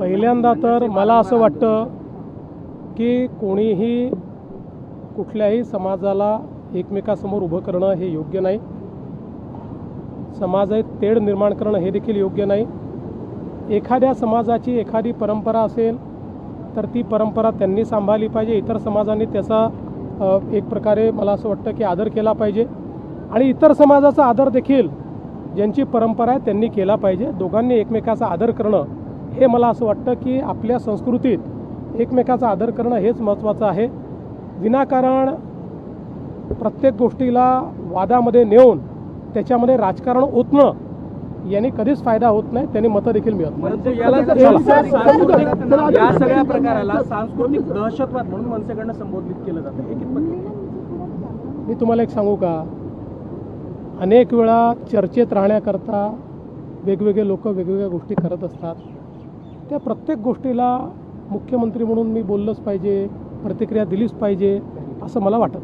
पहिल्यांदा तर मला असं वाटतं की कोणीही कुठल्याही समाजाला एकमेकासमोर उभं करणं हे योग्य नाही. समाजात तेढ निर्माण करणं हे देखील योग्य नाही. एखाद्या समाजाची एखादी परंपरा असेल तर ती परंपरा त्यांनी सांभाळली पाहिजे. इतर समाजांनी त्याचा एक प्रकारे मला असं वाटतं की आदर केला पाहिजे आणि इतर समाजाचा आदर देखील ज्यांची परंपरा आहे त्यांनी केला पाहिजे. दोघांनी एकमेकाचा आदर करणं हे मला असं वाटतं की आपल्या संस्कृतीत एकमेकाचा आदर करणं हेच महत्त्वाचं आहे. विनाकारण प्रत्येक गोष्टीला वादामध्ये नेऊन त्याच्यामध्ये राजकारण ओतणं याने कधीच फायदा होत नाही, त्यांनी मतं देखील मिळत नाही. या सगळ्या प्रकाराला सांस्कृतिक दहशतवाद म्हणून मनसेकडनं संबोधित केलं जातं, हे कितपत? मी तुम्हाला एक सांगू का, अनेक वेळा चर्चेत राहण्याकरता वेगवेगळे लोक वेगवेगळ्या गोष्टी करत असतात. त्या प्रत्येक गोष्टीला मुख्यमंत्री म्हणून मी बोललंच पाहिजे, प्रतिक्रिया दिलीच पाहिजे असं मला वाटत नाही.